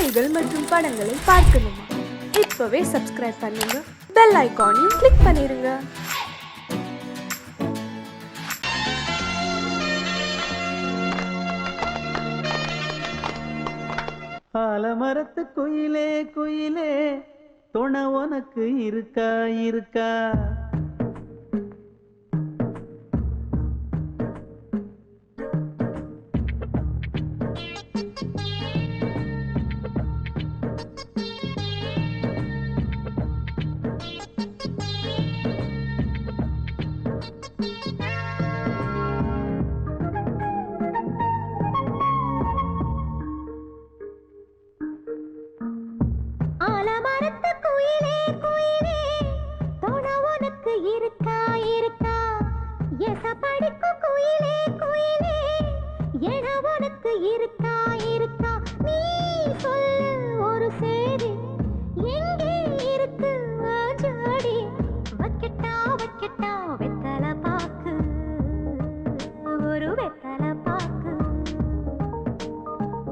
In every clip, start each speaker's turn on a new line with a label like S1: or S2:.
S1: செய்திகள் மற்றும் படங்களை பார்க்கணுமா? இப்பவே சப்ஸ்கிரைப் பண்ணுங்க, பெல் ஐகானையும் கிளிக் பண்ணிருங்க.
S2: ஆலமரத்து குயிலே குயிலே துணை உனக்கு இருக்கா இருக்கா?
S3: ஆலமரத்து குயிலே குயிலே துணை உனக்கு இருக்கா இருக்கா? எசப்படிக்கும் குயிலே குயிலே என உனக்கு இருக்கா இருக்கா? நீ சொல்லு ஒரு சேதி, எங்கே இருக்கு ஜோடி? வைக்கட்டா வைக்கட்டா வெத்தலை பாக்கு, ஒரு வெத்தலை பாக்கு.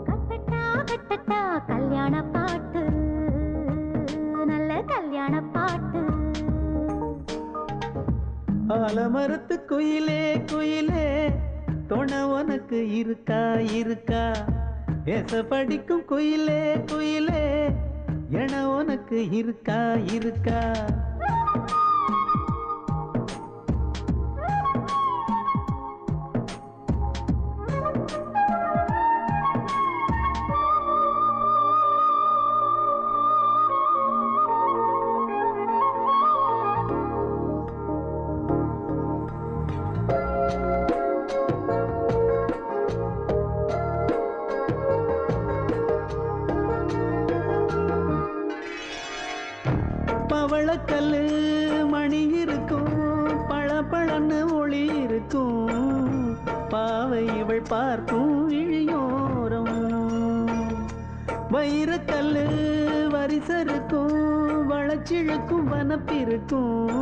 S3: கட்டட்டா கட்டட்டா கல்யாண பாட்டு, நல்ல கல்யாண பாட்டு.
S2: ஆலமரத்து குயிலே குயிலே துணை உனக்கு இருக்கா இருக்கா? ஏச படிக்கும் குயிலே குயிலே என உனக்கு இருக்கா இருக்கா? பவளக்கல்லு மணி இருக்கும், பளபளன்னு ஒளி இருக்கும், பாவை இவள் பார்க்கும் இழியோரம். வைரக்கல்லு வரிசருக்கும், வளச்சிழுக்கும் வனப்பிருக்கும்,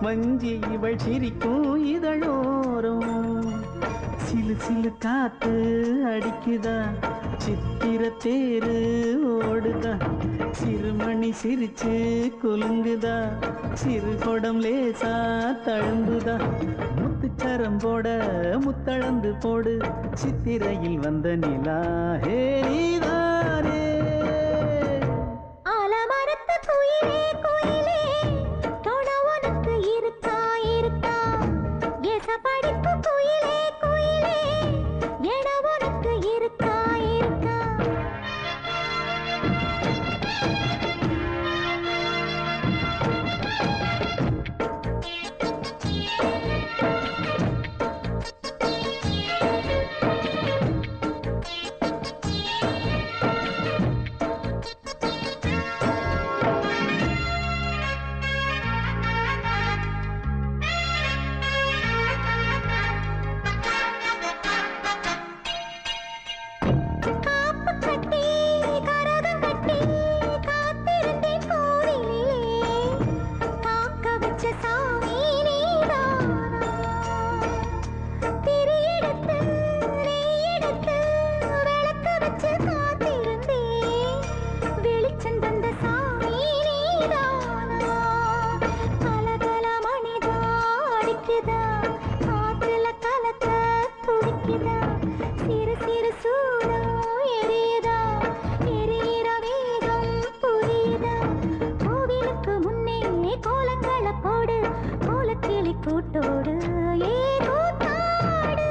S2: வஞ்சி இவள் சிரிக்கும் இதழோரம். சிலு சிலு காத்து அடிக்குதா, சித்திர தேரு ஓடுதா, சிறுமணி சிரிச்சு குலுங்குதா, சிறு கொடம் லேசா தழும்புதா, முத்துச்சரம் போட முத்தளந்து போடு, சித்திரையில் வந்த நிலா ஹே நீதானே.
S3: ஆலமரத்து குயிலே குயிலே துணை உனக்கு இருக்கா இருக்கா? எசப்படிக்கும் குயிலே குயிலே என உனக்கு இருக்கா இருக்கா? காப்பு கட்டி கரகம் கட்டி காத்திருந்தேன் கோவிலிலே, காக்க வச்ச சாமி நீதானா? திரி எடுத்து நெய் எடுத்து விளக்கு வச்சு காத்திருந்தேன், வெளிச்சம் தந்த சாமி நீதானா? கலகல மணிதா அடிக்குதா, காத்துல கலக்க துடிக்குதா, சிறு சிறு சூடம் எரியுதா, எரியிற வேகம் புரியுதா? கோவிலுக்கு முன்னே கோலங்களை போடு, கோலக்கிளி கூட்டோடு ஏ கூத்தாடு.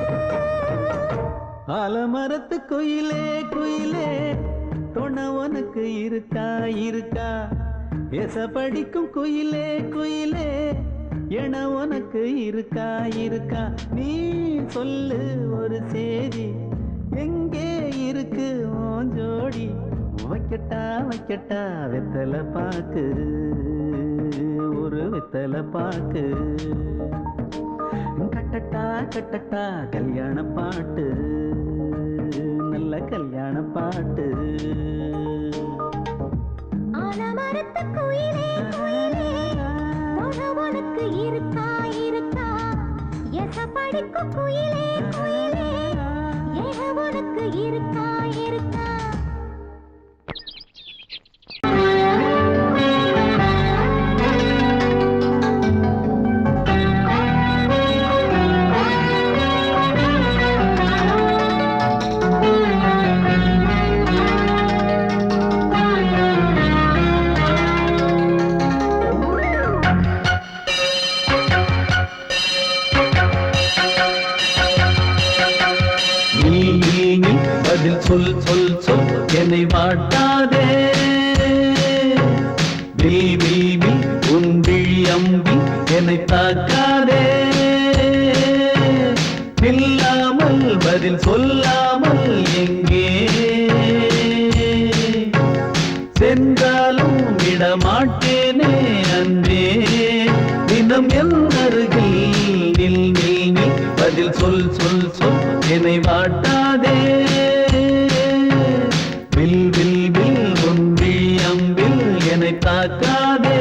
S2: ஆலமரத்து குயிலே குயிலே துணை உனக்கு இருக்கா இருக்கா? ஏச படிக்கும் குயிலே குயிலே என உனக்கு இருக்கா இருக்கா? நீ சொல்லு ஒரு சேதி, எங்கே இருக்கு உன் ஜோடி? வைக்கட்டா வைக்கட்டா வெத்தலை பாக்கு, ஒரு வெத்தலை பாக்கு. கட்டட்டா கட்டட்டா கல்யாண பாட்டு, நல்ல கல்யாண பாட்டு.
S3: ஆலமரத்து குயிலே குயிலே துணை உனக்கு இருக்கா இருக்கா? எசப்படிக்கும் குயிலே குயிலே என உனக்கு இருக்கா இருக்கா?
S2: சொல் சொல் சொல் என்னை வாட்டாதே வில் வில் வில் உன் விழி அம்பி என்னை தாக்காதே இல்லாமல் பதில் சொல்லாமல் எங்கே சென்றாலும் விடமாட்டேனே அன்பே தினம் என் அருகில் நில் நில் நில் பதில் சொல் சொல் சொல் என்னை வாட்டாதே வில் வில் வில் உன் விழி அம்பில் என்னை தாக்காதே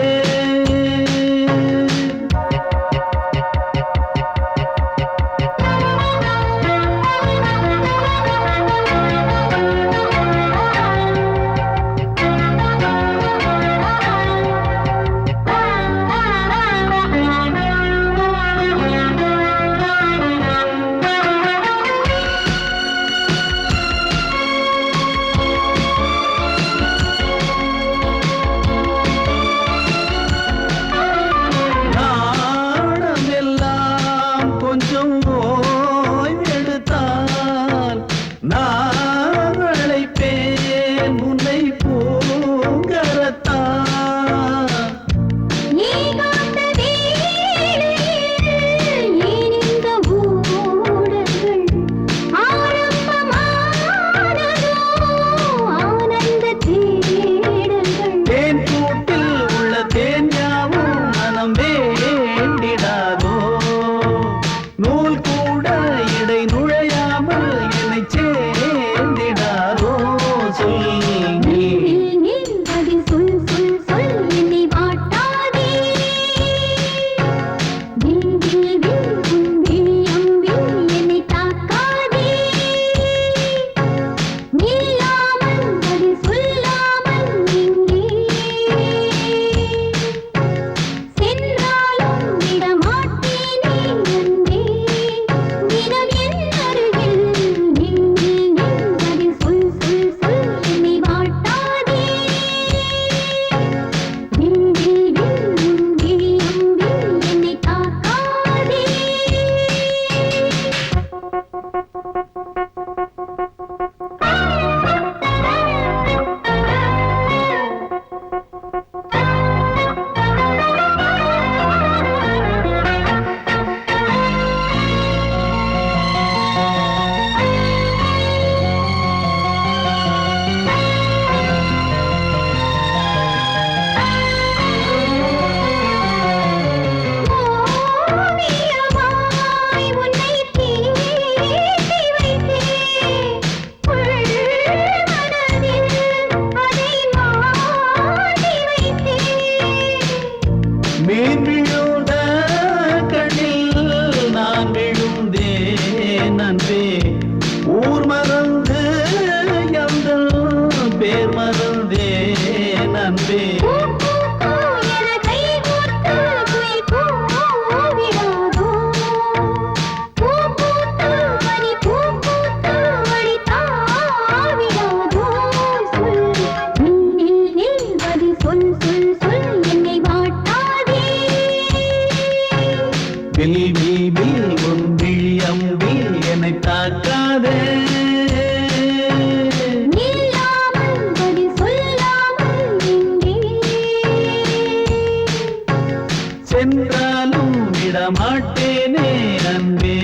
S2: சென்றாலும் விடமாட்டேனே அன்பே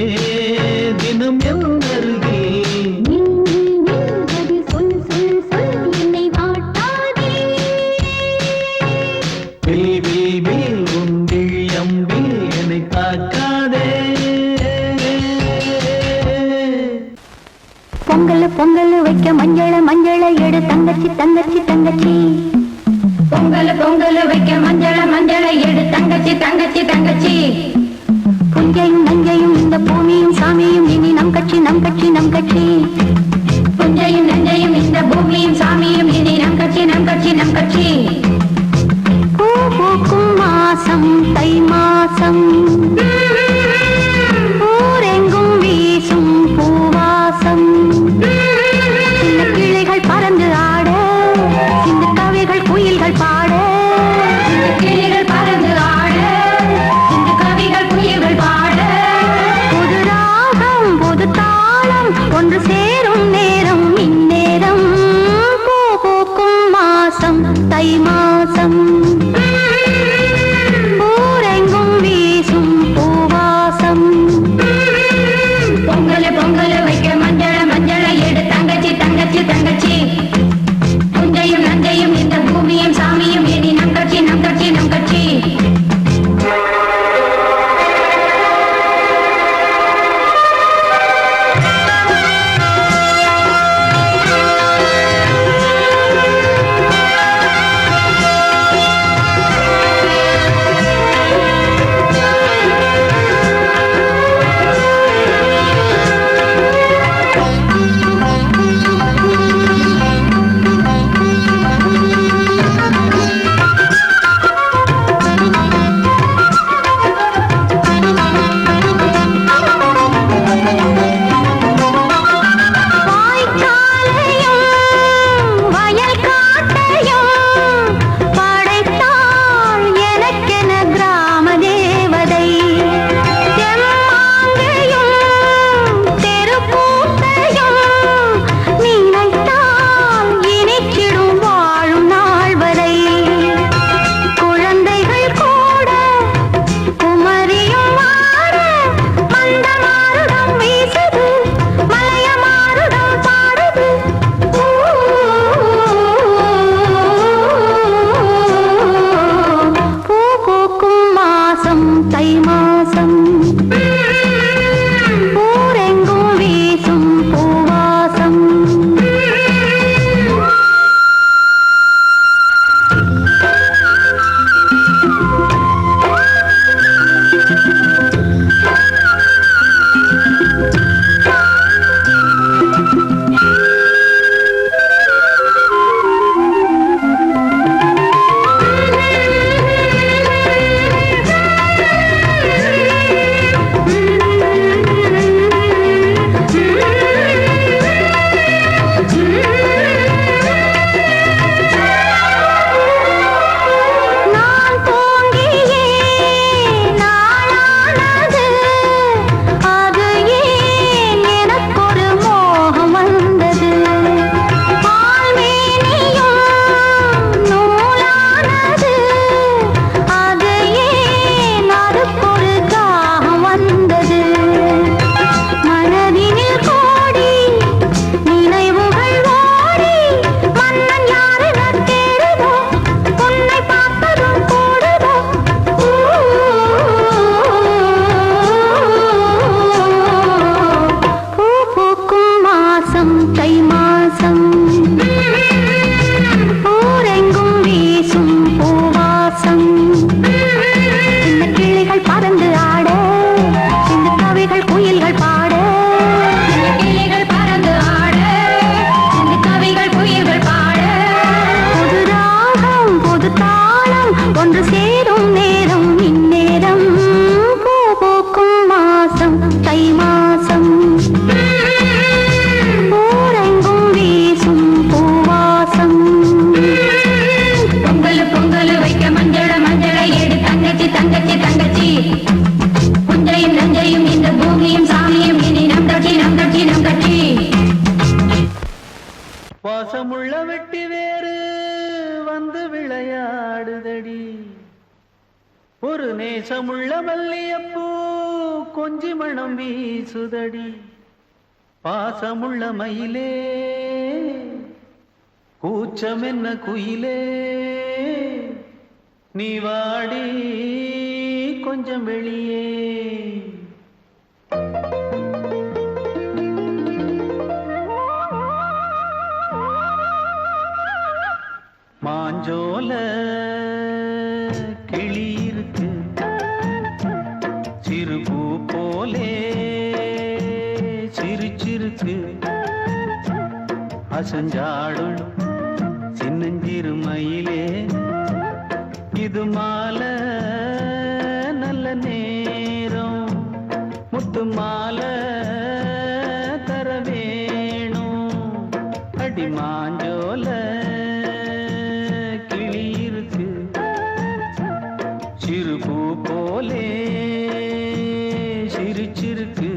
S2: தினம் எந்தருகே என்னை தாக்காதே
S3: பொங்கல் பொங்கல் வைக்க மஞ்சள மஞ்சள எடு தங்கச்சி தங்கச்சி தங்கச்சி பொங்கல் பொங்கல் வைக்க மஞ்சள மஞ்சள எடு தங்கச்சி தங்கச்சி தங்கச்சி புஞ்சையும் நஞ்சையும் இந்த பூமியும் சாமியும் இனி நம் கட்சி நம் கட்சி நம் கட்சி புஞ்சையும் நஞ்சையும் இந்த பூமியும் சாமியும் இனி நம் கட்சி நம் கட்சி நம் கட்சி பூ பூக்கும் மாசம் தை மாசம் ஊரெங்கும் வீசும் பூவாசம் சின்ன கிளைகள் பறந்து ஆட சின்ன கவிகள் குயில்கள் பாட சின்ன கிளைகள் பறந்து ஆட சின்ன கவிகள் குயில்கள் பாட புது ராகம் புது தாளம் ஒன்று சேரும் நேரம் இன்னே
S2: வெட்டி வேறு வந்து விளையாடுதடி ஒரு நேசமுள்ள மல்லியப்பூ கொஞ்சி மணம் வீசுதடி பாசமுள்ள மயிலே கூச்சம் என்ன குயிலே நீ வாடி கொஞ்சம் வெளியே மாஞ்சோல கிளி இருக்கு சிறுபூ போலே சிரிச்சிருக்கு அசஞ்சாடும் சின்னஞ்சிறு மயிலே இது மாலை நல்ல நேரம் முத்து மாலை தர வேணும் அடி மாஞ்சோல கிளி இருக்கு சிறுபூ போலே சிரிச்சிருக்கு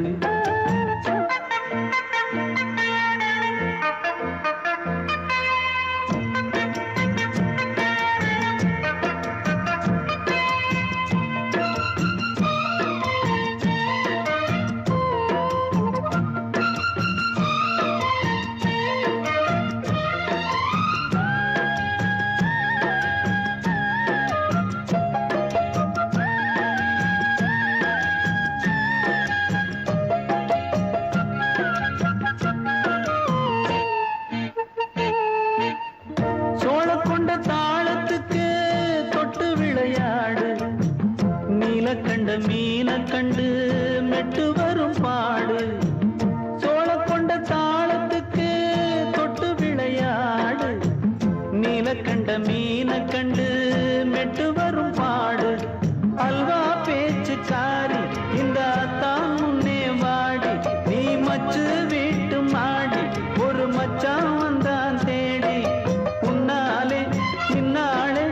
S2: சோழக்கொண்ட தாளத்துக்கு தொட்டு விளையாடு நீலக்கண்ட மீன கண்டு மெட்டு வரும் பாடு சோழக்கொண்ட தாளத்துக்கு தொட்டு விளையாடு நீலக்கண்ட மீன கண்டு மெட்டு வரும் பாடு அல்வா பேச்சுக்காரி இந்த தான் முன்னே வாடி நீ மச்சு வீட்டு மாடி ஒரு மச்சான் வந்தான் தேடி உன்னாலே நின்னாளே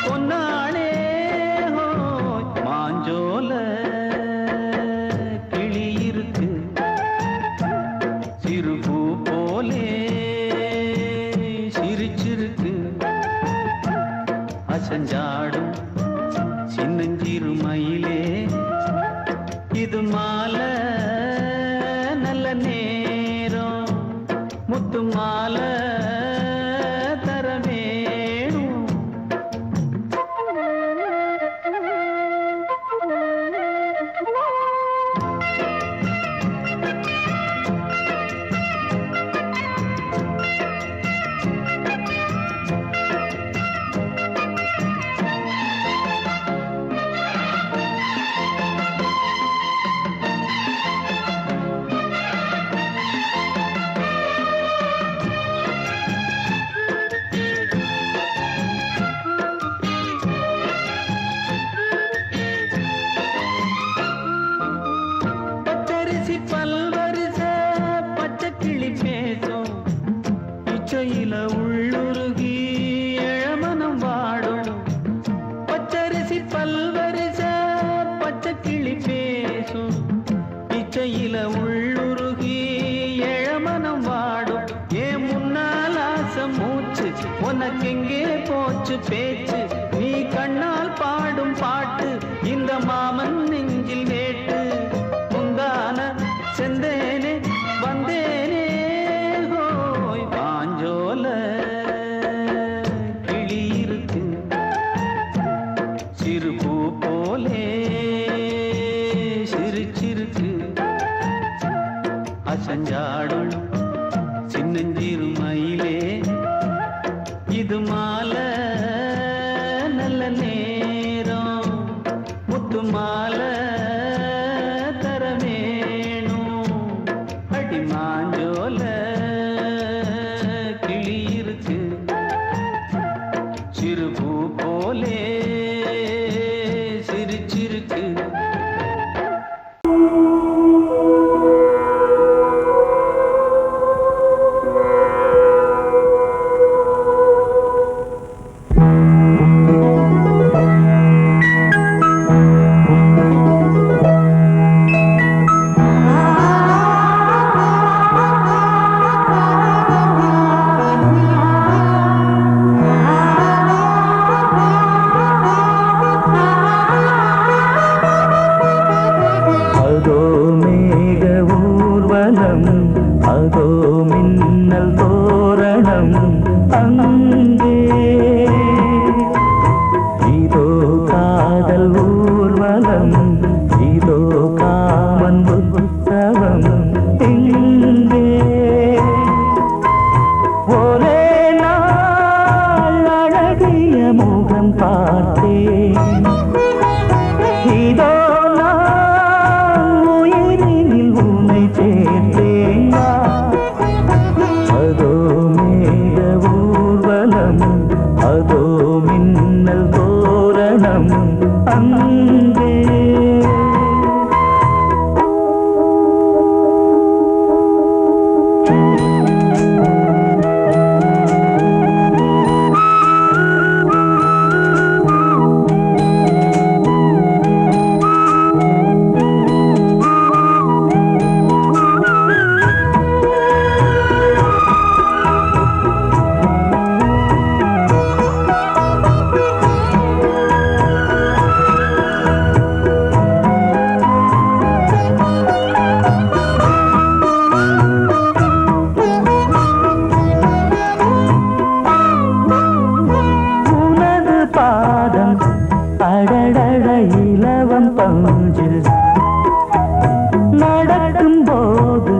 S2: பொன்னாளே ஹோ மாஞ்சோல கிளி இருக்கு சிறுபூ போலே சிரிச்சிருக்கு அசஞ்சாடும் சின்னஞ்சிறு மயிலே இது மாலை நல்ல நேரம் முத்து மாலை தர வேணும் பச்சரிசி பல்வரிச பச்சை கிளி பேசும் இச்சையில உள்ளுருகி இளமனம் வாடும் பச்சரிசி பல்வரிச பச்சை கிளி பேசும் இச்சையில உள்ளுருகி இளமனம் வாடும் ஏன் முன்னால் ஆசை மூச்சு உனக்கெங்கே போச்சு பேச்சு நீ கண்ணால் பாடும் பாட்டு இந்த மாமன் நெஞ்சில் வேட்டு முந்தான செந்தேனே வந்தேனே ஹோய் பாஞ்சோல கிளி இருக்கு சிறுபூ போலே சிரிச்சிருக்கு அசஞ்சாடும் சின்னஞ்சிறு மயிலே இது மாலை நல்ல நேரம் முத்து மாலை தர வேணும் அடி மாஞ்சோல கிளி இருக்கு சிறுபூ போலே சிரிச்சிருக்கு முகம் பார்த்தேன். இதோ நான் உயிரினில் உன்னை சேர்த்தேன். அதோ மேக ஊர்வலம், அதோ மின்னல் தோரணம் அங்கே. அடடட இலவம் பஞ்சு நடக்கும் போது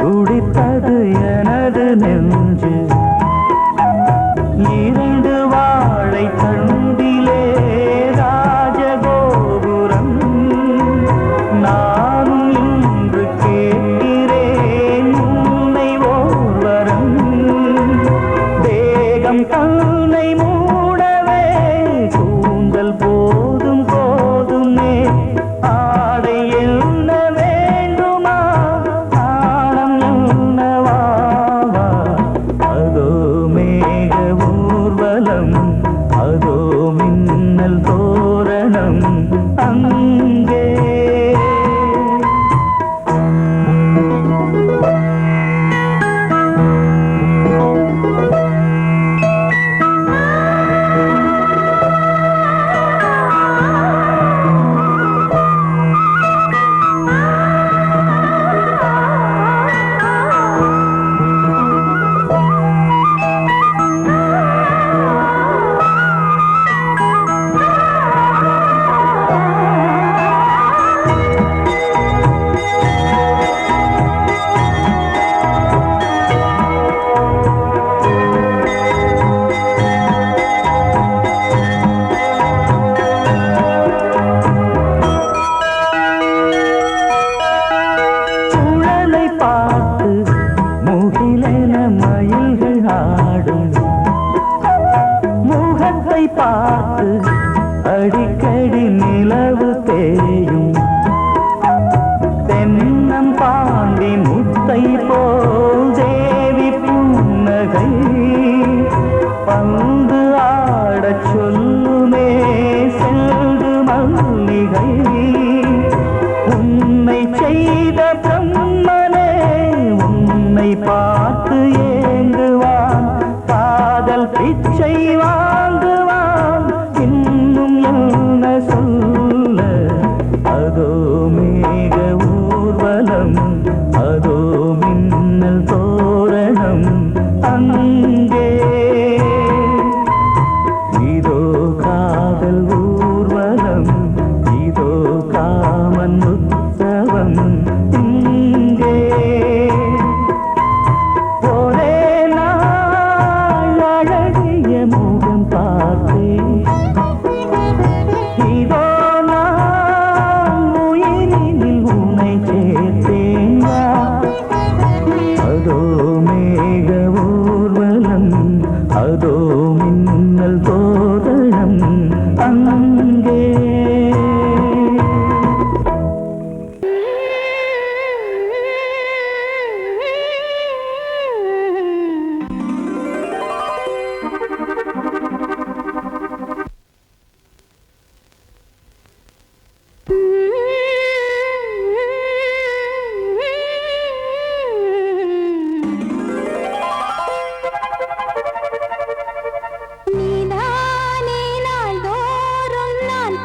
S2: துடித்தது எனது நெஞ்சு. இரண்டு வாழை தண்டிலே ராஜகோபுரம். நானும் இன்று கேட்கிறேன் உன்னை ஓர்வரம். தேகம் தன்னை மூடவே கூந்தல் போதும் போதுமே. ஆடை என்ன வேண்டுமா, ஆழம் என்னவா? அதோ மேக ஊர்வலம், அதோ மின்னல் தோரணம் அங்கே. மயில்கள் ஆடும் முகத்தை பார்த்து அடிக்கடி நிலவு தேயும். தென்னம் பாண்டி முத்தை போல் தேவி புன்னகை பந்து ஆடச் சொல்லுமே செல்கு மல்லிகை. உன்னை செய்த பிரம்மனே உன்னை பார்த்து ஏங்குவான். காதல் பிச்சை வாங்குவான். இன்னும் என்ன சொல்ல? அதோ மேக ஊர்வலம், அதோ மின்னல் தோரணம் அங்கே. இதோ காதல் ஊர்வலம், இதோ காமன் உற்சவம் இங்கே. ஒரே நாள் அழகிய முகம் பார்த்தேன். இதோ நான் உயிரினில் உன்னை சேர்த்தேன். அதோ மேக ஊர்வலம், அதோ மின்னல் தோரணம் அங்கே.
S3: நீதானே நாள்தோறும் நான்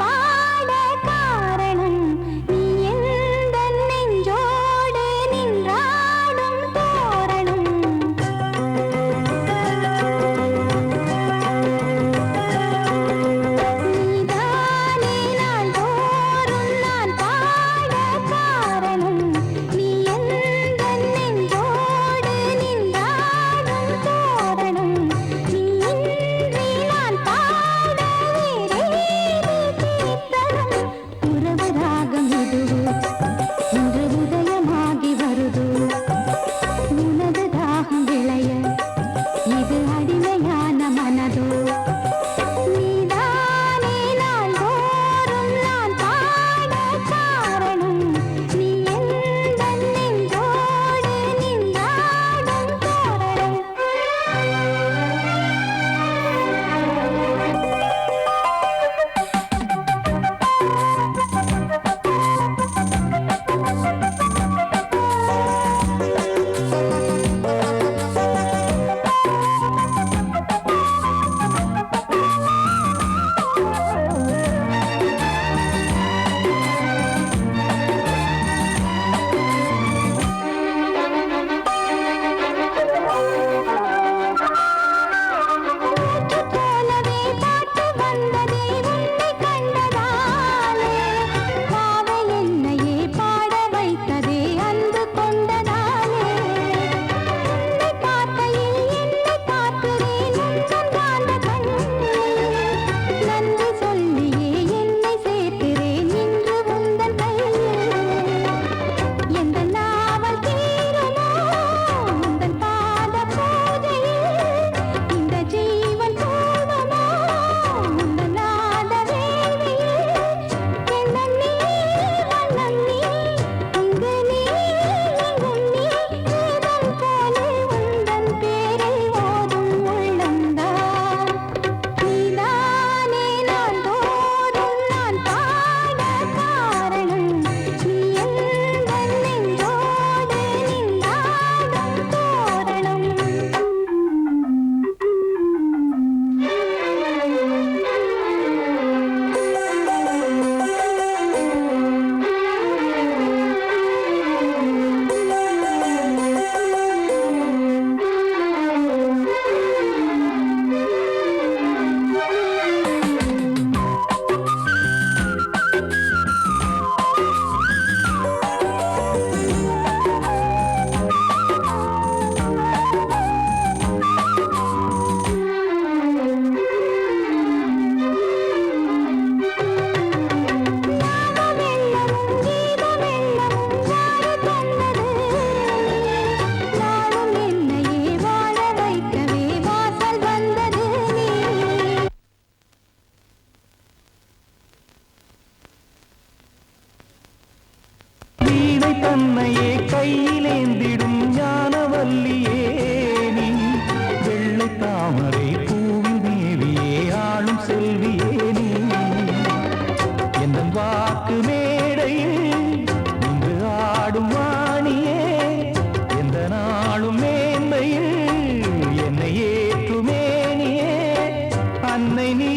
S2: அன்னை நீ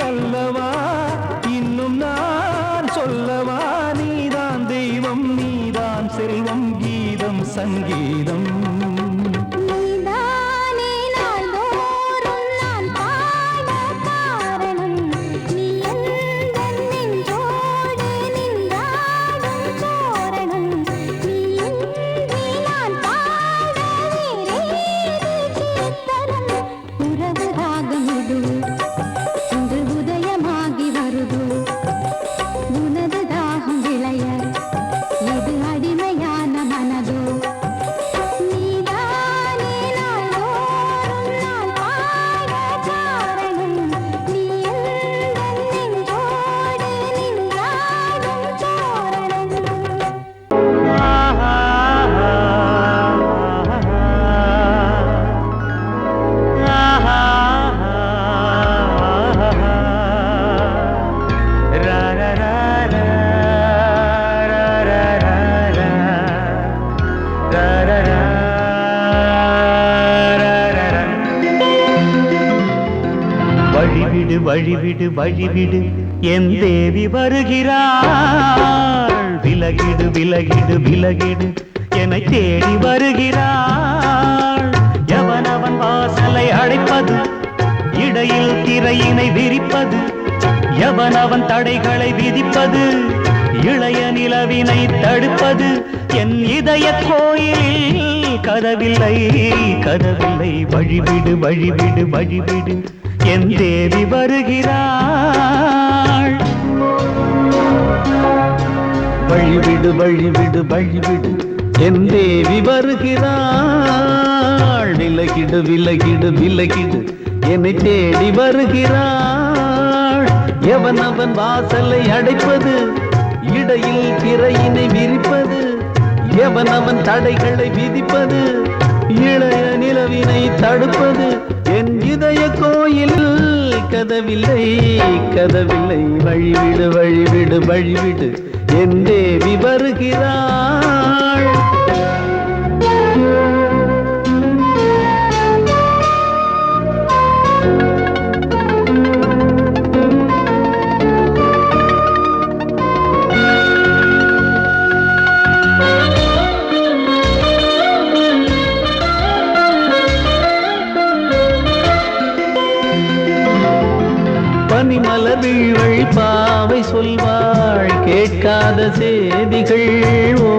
S2: அல்லவா, இன்னும் நான் சொல்லவா, நீதான் தெய்வம் நீதான் செல்வம் கீதம் சங்கீதம்.
S4: வழிவிடு வழிவிடு வழிவிடு என் தேவி வருகிறாள். விலகிடு விலகிடு விலகிடு என்னை தேடி வருகிறாள். எவனவன் வாசலை அடைப்பது, இடையில் திரையினை விரிப்பது, எவனவன் தடைகளை விதிப்பது, இளைய நிலவினை தடுப்பது, என் இதய கோயிலில் கதவில்லை கதவில்லை. வழிவிடு வழிவிடு வழிவிடு என் தேவி வருகிறாள்.
S2: வழிவிடு வழிவிடு வழிவிடு என் தேவி வருகிறாள். விலகிடு விலகிடு விலகிடு என்னை தேடி வருகிறாள். எவன் அவன் வாசலை அடைப்பது, இடையில் திரையினை விரிப்பது, எவன் அவன் தடைகளை விதிப்பது, இளைய நிலவினை தடுப்பது, என் இதய கோயில் கதவில்லை கதவில்லை. வழிவிடு வழிவிடு வழிவிடு என் தேவி வருகிறாள். பனிமலர் வீழ்வழி பாவை சொல்வாள் கேட்காத செய்திகள். ஓ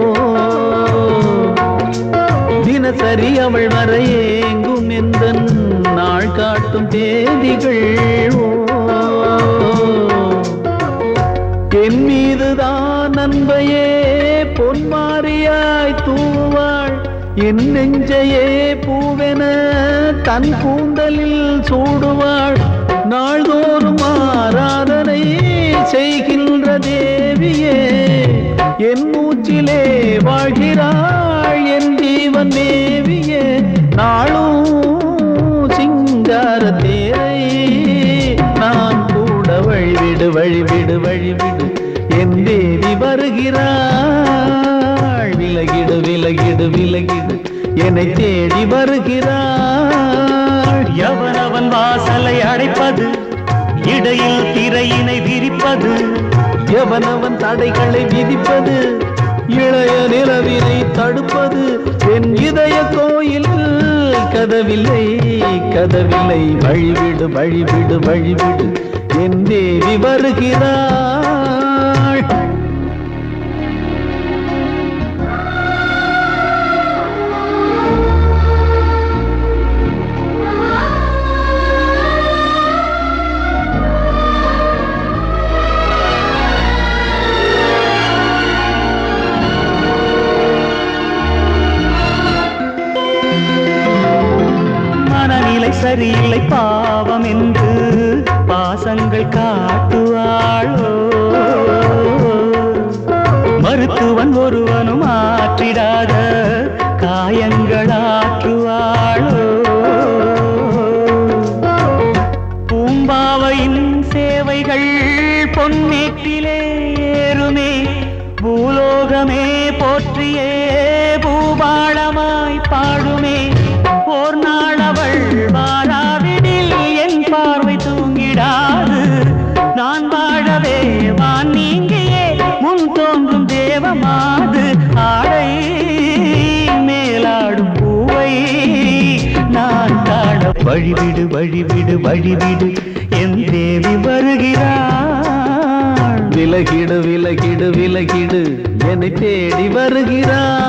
S2: தினசரி அவள் வர ஏங்கும் எந்த நாள் காட்டும் தேதிகள். ஓ என் மீதுதான் அன்பையே பொன்மாரியாய் தூவாள். என் நெஞ்சையே பூவென தன் கூந்தலில் சூடுவாள். நாள்தோறும் ஆராதனை செய்கின்ற தேவியே, என் மூச்சிலே வாழ்கிறாள் என் ஜீவன் தேவியே. நாளும் சிங்கார தேரை நான் கூட வழிவிடு வழிவிடு வழிவிடு என் தேவி வருகிறாள். விலகிடு விலகிடு விலகிடு என்னை தேடி வருகிறாள்.
S4: எவனவன் வாசலை அடைப்பது, இடையில் திரையினை விரிப்பது,
S2: எவனவன் தடைகளை விதிப்பது, இளைய நிலவினை தடுப்பது, என் இதய கோயில் கதவில்லை கதவில்லை. வழிவிடு வழிவிடு வழிவிடு என் தேவி வருகிறாள்.
S4: சரியில்லை பாவம் என்று பாசங்கள் காட்டுவாளோ. மருத்துவன் ஒருவனும் ஆற்றிடாத காயங்களாற்றுவாளோ. பூம்பாவையின் சேவைகள் பொன்னேட்டிலே ஏறுமே, பூலோகமே போற்றியே பூபாளமாய் பாடுமே. போர் நாளவள் வாராவிடில் என் பார்வை வழிவிடு வழிவிடு வழிவிடு என் தேவி வருகிறாள்.
S2: விலகிடு விலகிடு விலகிடு என்னை தேடி வருகிறாள்.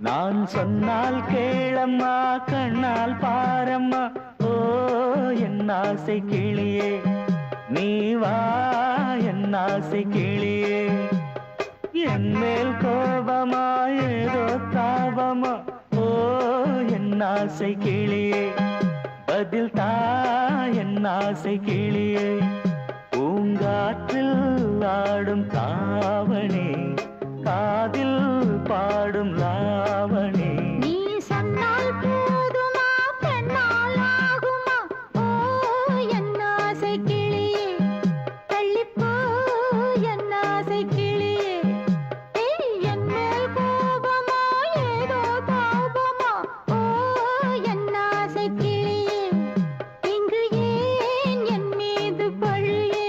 S4: நான் சொன்னால் கேளம்மா கண்ணால் பாரம்மா. ஓ என் ஆசை கிளியே நீ வா என் ஆசை கிளியே. என் மேல் கோபமா ஏதோ தாபமா. ஓ என் ஆசை கிளியே பதில் தா என் ஆசை கிளியே. பூங்காற்றில் ஆடும் தாவணி காதில் பாடும் லாவணி.
S3: நீ சொன்னால் போதுமா பெண்ணால் ஆகுமா. ஓ என் ஆசை கிளியே தள்ளிப்போ என் ஆசை கிளியே. என் மேல் கோபமா ஏதோ தாபமா. ஓ என் ஆசை கிளியே இங்கு ஏன் என் மீது பழியே.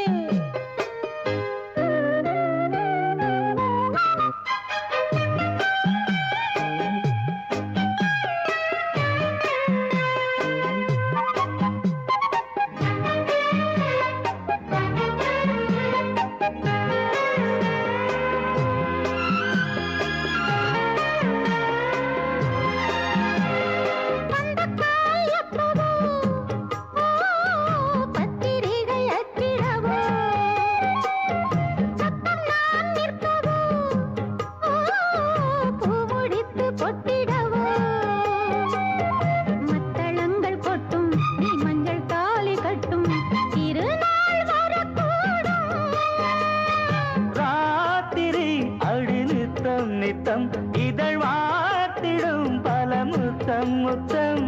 S4: நித்தம் இதழ் வாத்திடும் பல முத்தம் முத்தம்.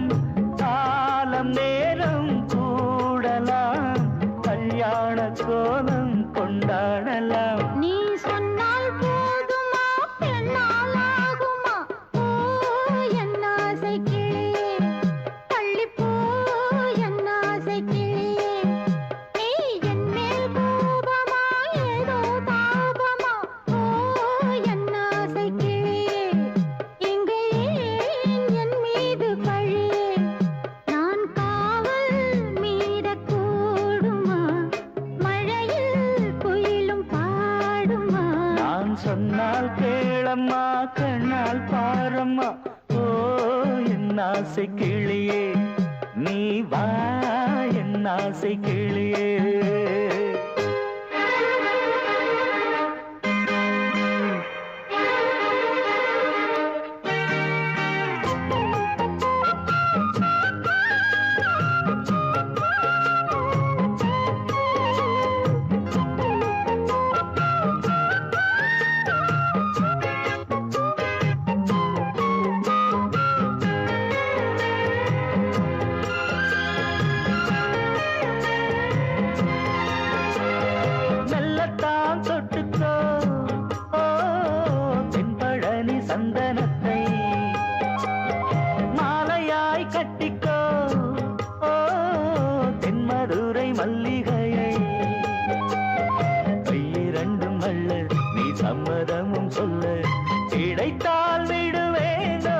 S4: காலம் நேரம் கூடலாம் கல்யாண கோலம் கொண்டாடலாம்.
S3: நீ சொன்னால் போதுமா பெண்ணால் ஆகுமா. ஓ என் ஆசை கிளியே தள்ளிப்போ என் ஆசை கிளியே. நீ என் மேல் கோபமா ஏதோ தாபமா. ஓ என் ஆசை கிளியே இங்கே ஏன் என் மீது பழியே. நான் காவல் மீறக்கூடுமா மழையில் குயிலும் பாடுமா.
S4: நான் சொன்னால் கேளம்மா கண்ணால் பாரம்மா. ஓ என் ஆசை கிளியே நீ வா என் ஆசை கிளியே. மெல்லத்தான் தொட்டுக்கோ ஓ தென்பழனி சந்தனத்தை மாலையாய் கட்டிக்கோ ஓ தென்மதுரை மல்லிகையை. கையிரண்டும் அள்ள நீ சம்மதமும் சொல்ல கிடைத்தால் விடுவேனோ.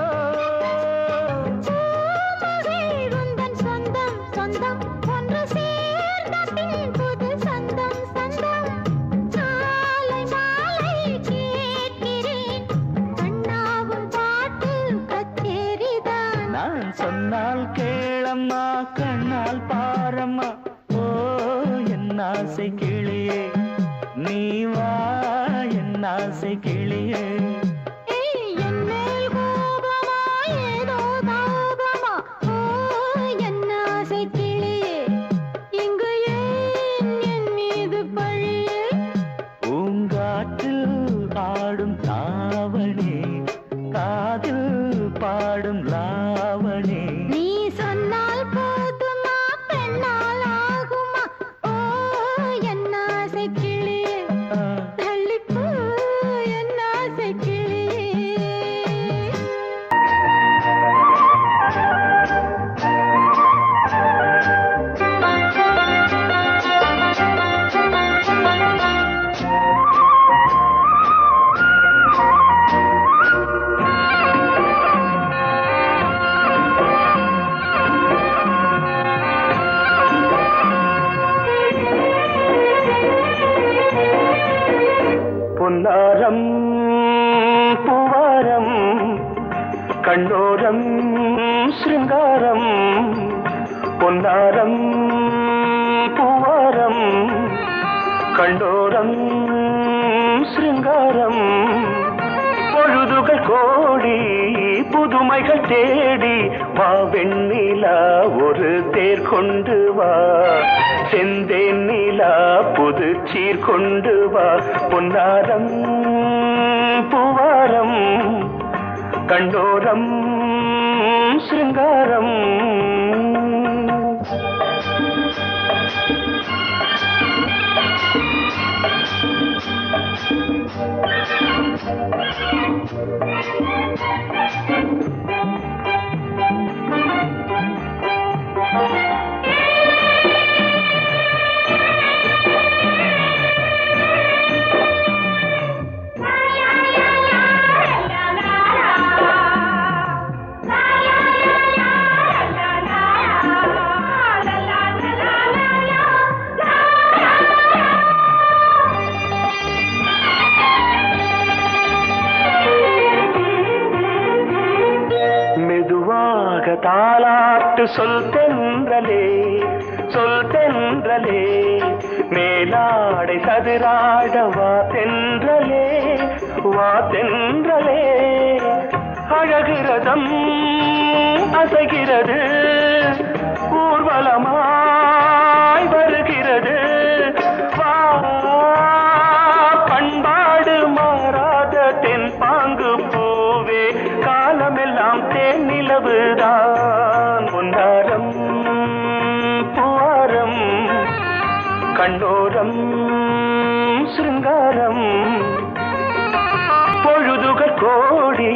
S3: உந்தன் சொந்தம் சொந்தம் ஒன்று சேர்ந்த பின் புது சொந்தம் சொந்தம். மாலை மாலை கேட்கிறேன் கண்ணாவும் பாட்டு கச்சேரிதான்.
S4: நான் சொன்னால் கேளம்மா கண்ணால் பாரம்மா. ஓ என் ஆசை கிளியே நீ வா என் ஆசை கிளியே.
S3: என் மேல் கோபமா ஏதோ தாபமா. ஓ என் ஆசை கிளியே இங்கு ஏன் என் மீது பழியே.
S4: பூங்காற்றில் ஆடும் தாவணி காதில் பாடும் லாவணி.
S3: நீ சொன்னால் போதுமா பெண்ணால் ஆகுமா. ஓ என் ஆசை கிளியே
S4: பூவாரம் கண்ணோரம் சிருங்காரம் பொன்னாரம் பூவாரம் கண்ணோரம் சிருங்காரம் பொழுதுகள் கோடி புதுமைகள் தேடி வா வெண்ணிலா ஒரு தேர் கொண்டு வா செந்தேன் நிலா புது சீர் கொண்டு வா பொன்னாரம் பூவாரம் கண்டோரம் சிருங்காரம் தாலாட்டு சொல் தென்றலே மேலாடை சதுராட வா தென்றலே அழகிறதம் அசைகிறது ஊர்வலமாய் வருகிறது வா பண்பாடு மாறாத தென் பாங்கு பூவே காலமெல்லாம் தேன் நிலவுதான் பொன்னாரம் பூவாரம் கண்ணோரம் சிருங்காரம் பொழுதுகள் கோடி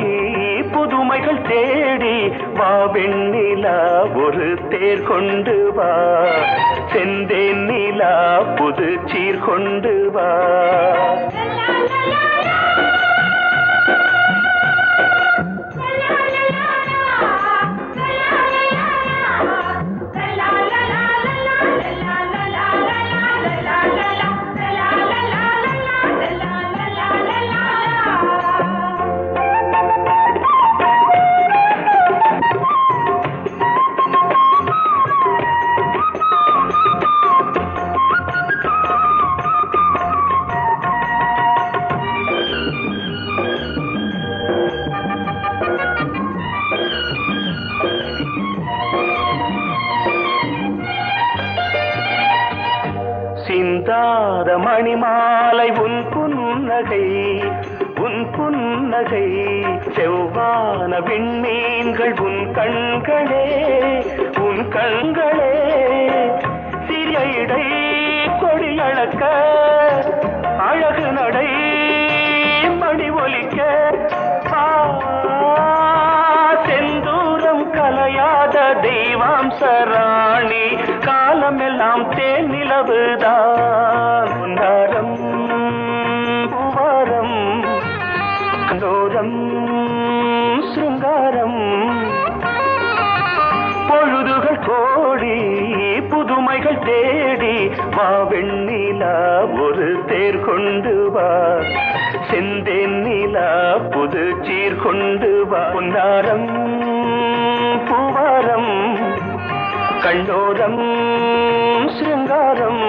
S4: புதுமைகள் தேடி வா வெண்ணிலா ஒரு தேர் கொண்டு வா செந்தேன் நிலா புது சீர் கொண்டு வா சிந்தாத மணிமாலை உன் புன்னகை செவ்வான விண்மீன்கள் உன் கண்களே சிறிய இடை கொடியளக்க அழகு நடை மணி ஒலிக்க செந்தூரம் கலையாத தெய்வாம்சராணி காலமெல்லாம் தேன் நிலவுதான் பொன்னாரம் பூவாரம் கண்டோரம் சிருங்காரம் பொழுதுகள் கோடி புதுமைகள் தேடி வா வெண்ணிலா ஒரு தேர் கொண்டு வா செந்தேன் நிலா புது சீர் கொண்டு வா பொன்னாரம் பூவாரம் கண்டோரம் சிருங்காரம்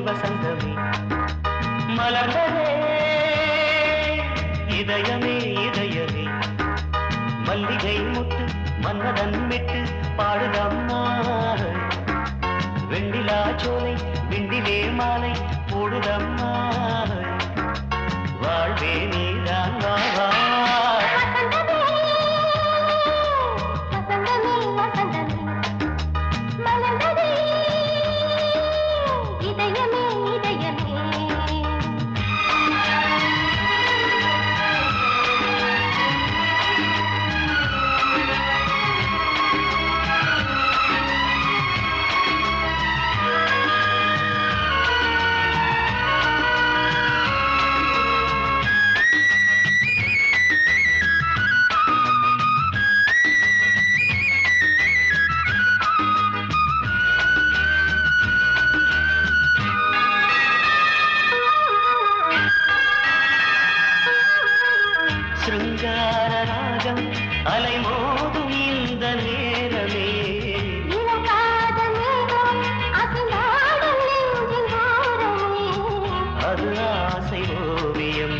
S4: வசந்தமே மலர்ந்ததே இதயமே மல்லிகை முத்து மன்னதன் விட்டு பாடுதம்மா வெண்ணிலா சோலை விண்டிலே மாலை போடுதம்மா வாழ்வே நீதான் சிருங்கார ராகம் அலைமோதும் இந்த நேரமே
S3: இளம் காதல் மேகம் அசைந்தாடும் நெஞ்சின் ஓரமே.
S4: அது ஆசை ஓவியம்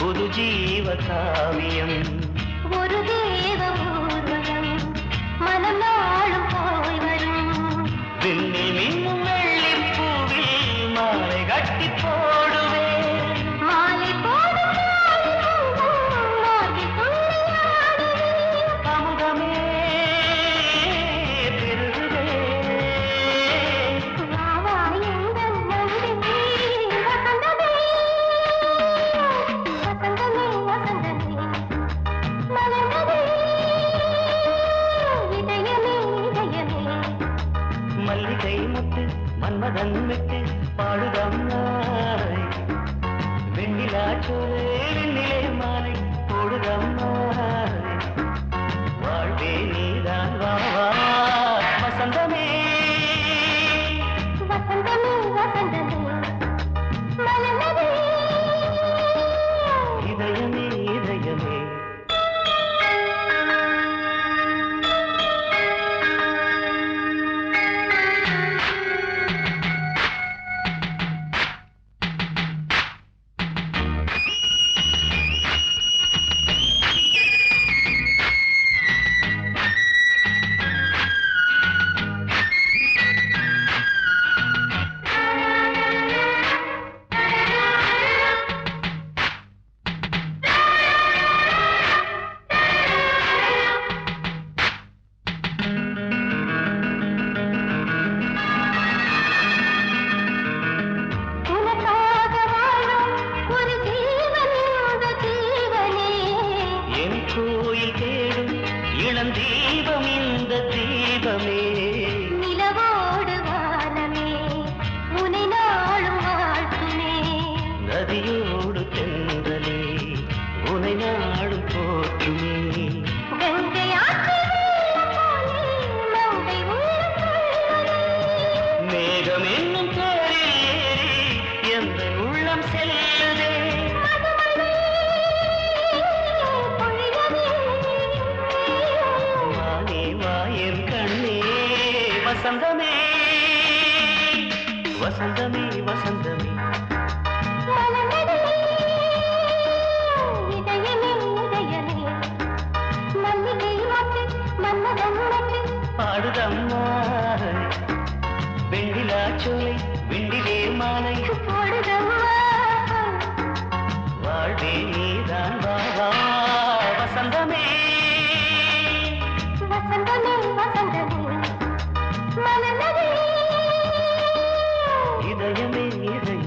S4: புது ஜீவ காவியம்
S3: ஒரு தேவ ஊர்வலம் மனம் நாளும் போய் வரும்.
S4: விண்ணில் மின்னும் வெள்ளிப் பூவில் மாலை கட்டி போடுவேன்
S3: மாலை போடும் மார்பில் துள்ளியாடுவேன்.
S4: அமுதமே பெருகுதே
S3: வா வா எங்கள் நந்தினி வசந்தமே வசந்தமே வசந்தமே மலர்ந்ததே இதயமே இதயமே.
S4: மல்லிகை முத்து மன்மதன் விட்டு பாடுதம்மாய் வெண்ணிலா சோறு வெண்ணிலே மாலை போடுதம்மாய் வாழ்வே நீதான் வா வா வசந்தமே
S3: வசந்தமே வசந்தமே மலர்ந்ததே
S4: இதயமே இதயமே
S3: உனக்காக வாழும் ஒரு ஜீவன் இந்த ஜீவனே.
S4: என் கோயில் தேடும் இளம் தீபம் இந்த தீபமே
S3: நிலவோடு வானமே உனை நாளும் வாழ்த்துமே.
S4: நதியோடு தென்றலே உனை நாடும் போற்றுமே
S3: கங்கை ஆற்று வெள்ளம் போலே மங்கை உள்ளம் துள்ளுதே.
S4: மேகம் என்னும் தேரில் ஏறி எந்த உள்ளம் செல்லுதே
S3: மதுமழை பொழியவே.
S4: வானே வாயன் கண்ணே வசந்தமே வசந்தமே வசந்தமே
S3: மலர்ந்ததே இதயமே இதயமே. மல்லிகை மொட்டு மன்மதன் மொட்டு
S4: பாடுதம்மா வெண்ணிலா சோலை வெண்ணிலே மாலை
S3: போடுதம்மா.
S4: வாழ்வே நீதான் வா வா வசந்தமே
S3: வசந்தமே வசந்தமே மலர்ந்ததே
S4: இதயமே இதயமே